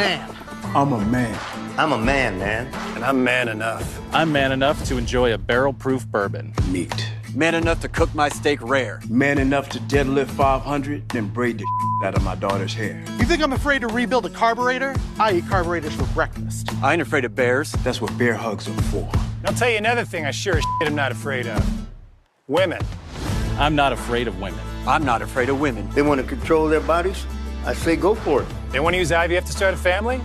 Man. I'm a man. I'm a man, man. And I'm man enough. I'm man enough to enjoy a barrel-proof bourbon. Meat. Man enough to cook my steak rare. Man enough to deadlift 500, then braid the out of my daughter's hair. You think I'm afraid to rebuild a carburetor? I eat carburetors for breakfast. I ain't afraid of bears. That's what bear hugs are for. And I'll tell you another thing I sure as shit am not afraid of. Women. I'm not afraid of women. I'm not afraid of women. They want to control their bodies? I say go for it. They want to use IVF to start a family?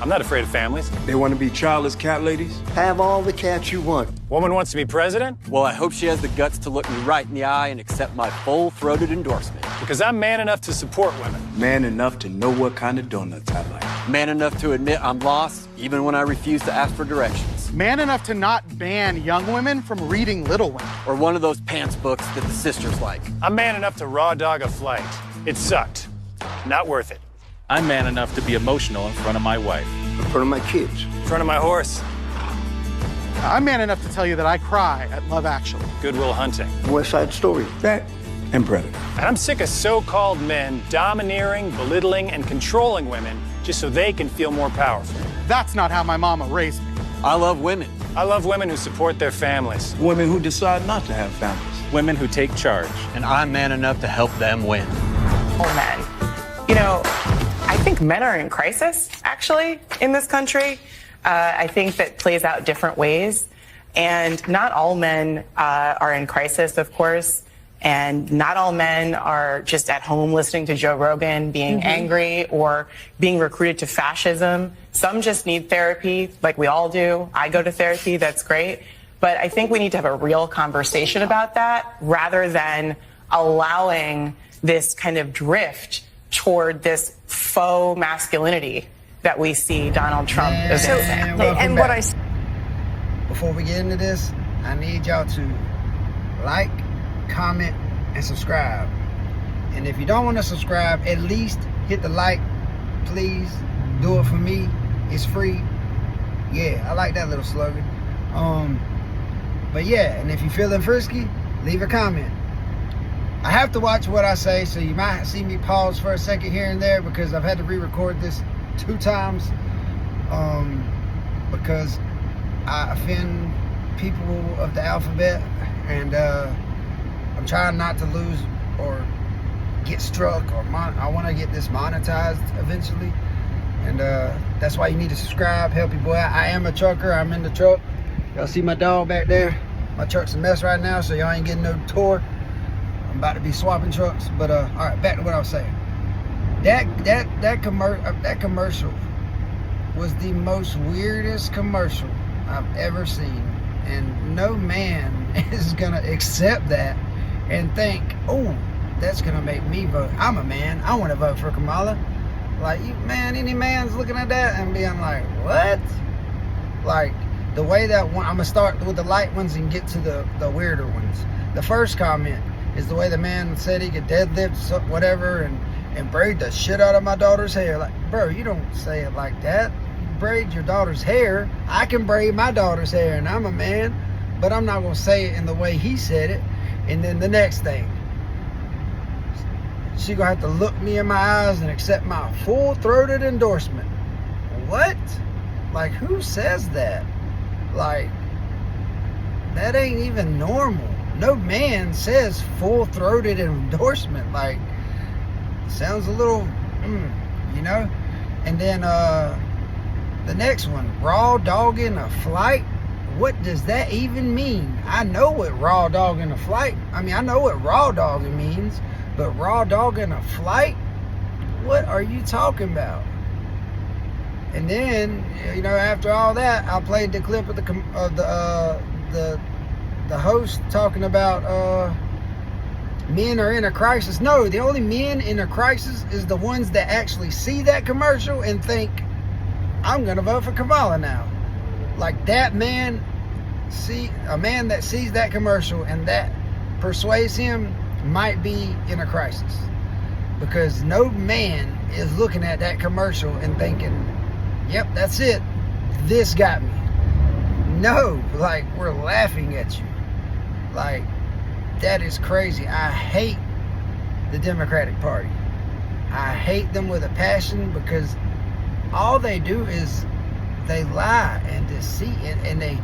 I'm not afraid of families. They want to be childless cat ladies? Have all the cats you want. Woman wants to be president? Well, I hope she has the guts to look me right in the eye and accept my full-throated endorsement. Because I'm man enough to support women. Man enough to know what kind of donuts I like. Man enough to admit I'm lost, even when I refuse to ask for directions. Man enough to not ban young women from reading Little Women. Or one of those pants books that the sisters like. I'm man enough to raw dog a flight. It sucked. Not worth it. I'm man enough to be emotional in front of my wife. In front of my kids. In front of my horse. I'm man enough to tell you that I cry at Love Actually. Good Will Hunting. West Side Story. That and Predator. And I'm sick of so-called men domineering, belittling, and controlling women just so they can feel more powerful. That's not how my mama raised me. I love women. I love women who support their families. Women who decide not to have families. Women who take charge. And I'm man enough to help them win. All men. You know, I think men are in crisis, actually, in this country. I think that plays out different ways. And not all men are in crisis, of course. And not all men are just at home listening to Joe Rogan, being angry or being recruited to fascism. Some just need therapy, like we all do. I go to therapy, that's great. But I think we need to have a real conversation about that rather than allowing this kind of drift toward this faux masculinity that we see Donald Trump evincing. And what before we get into this, I need y'all to like, comment, and subscribe. And if you don't want to subscribe, at least hit the like, please. Do it for me. It's free. Yeah, I like that little slogan. But yeah, and if you're feeling frisky, leave a comment. I have to watch what I say, so you might see me pause for a second here and there because I've had to re-record this 2 times because I offend people of the alphabet, and I'm trying not to lose or get struck, or I want to get this monetized eventually, and that's why you need to subscribe. Help your boy out. I am a trucker. I'm in the truck. Y'all see my dog back there? My truck's a mess right now, so y'all ain't getting no tour. I'm about to be swapping trucks, but all right, back to what I was saying. That commercial was the most weirdest commercial I've ever seen, and no man is gonna accept that and think, oh, that's gonna make me vote. I'm a man. I want to vote for Kamala. Like, you, man, any man's looking at that and being like, what? Like, the way that one, I'm gonna start with the light ones and get to the weirder ones. The first comment is the way the man said he could deadlift whatever and braid the shit out of my daughter's hair. Like, bro, you don't say it like that. You braid your daughter's hair. I can braid my daughter's hair, and I'm a man, but I'm not gonna say it in the way he said it. And then the next thing, she gonna have to look me in my eyes and accept my full-throated endorsement. What? Like, who says that? Like, that ain't even normal. No man says full-throated endorsement. Like, sounds a little, you know? And then the next one, raw dogging a flight. What does that even mean? I know what raw dogging a flight. I mean, I know what raw dogging means, but raw dogging a flight? What are you talking about? And then, you know, after all that, I played the clip of the host talking about men are in a crisis. No, the only men in a crisis is the ones that actually see that commercial and think, I'm gonna vote for Kamala now. Like, that man, a man that sees that commercial and that persuades him might be in a crisis, because no man is looking at that commercial and thinking, yep, that's it, this got me. No, like, we're laughing at you. Like, that is crazy. I hate the Democratic Party. I hate them with a passion, because all they do is they lie and deceit, and they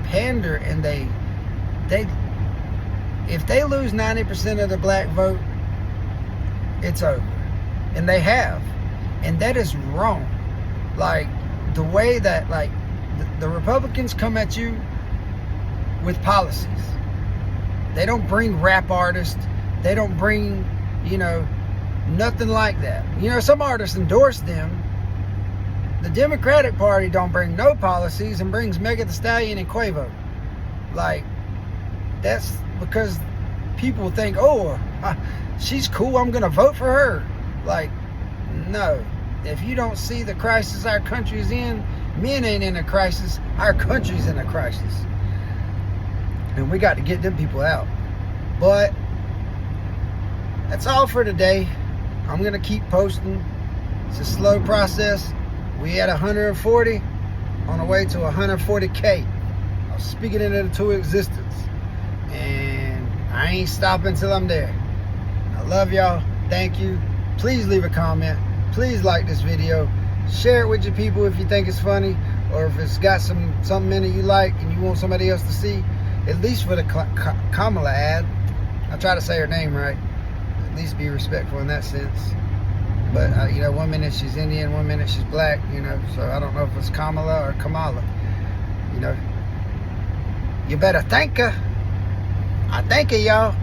pander, and they if they lose 90% of the black vote, it's over. And they have. And that is wrong. Like, the way that, like, the Republicans come at you with policies. They don't bring rap artists. They don't bring, nothing like that. Some artists endorse them. The Democratic Party don't bring no policies and brings Megan Thee Stallion and Quavo. Like, that's because people think, oh, she's cool, I'm going to vote for her. Like, no. If you don't see the crisis our country is in, men ain't in a crisis, our country's in a crisis. And we got to get them people out. But that's all for today. I'm going to keep posting. It's a slow process. We at 140 on the way to 140K. I'm speaking it into existence. And I ain't stopping till I'm there. I love y'all. Thank you. Please leave a comment. Please like this video. Share it with your people if you think it's funny, or if it's got something in it you like and you want somebody else to see. At least for the Kamala ad. I try to say her name right. At least be respectful in that sense. But, 1 minute she's Indian, 1 minute she's black, so I don't know if it's Kamala or Kamala. You better thank her. I thank her, y'all.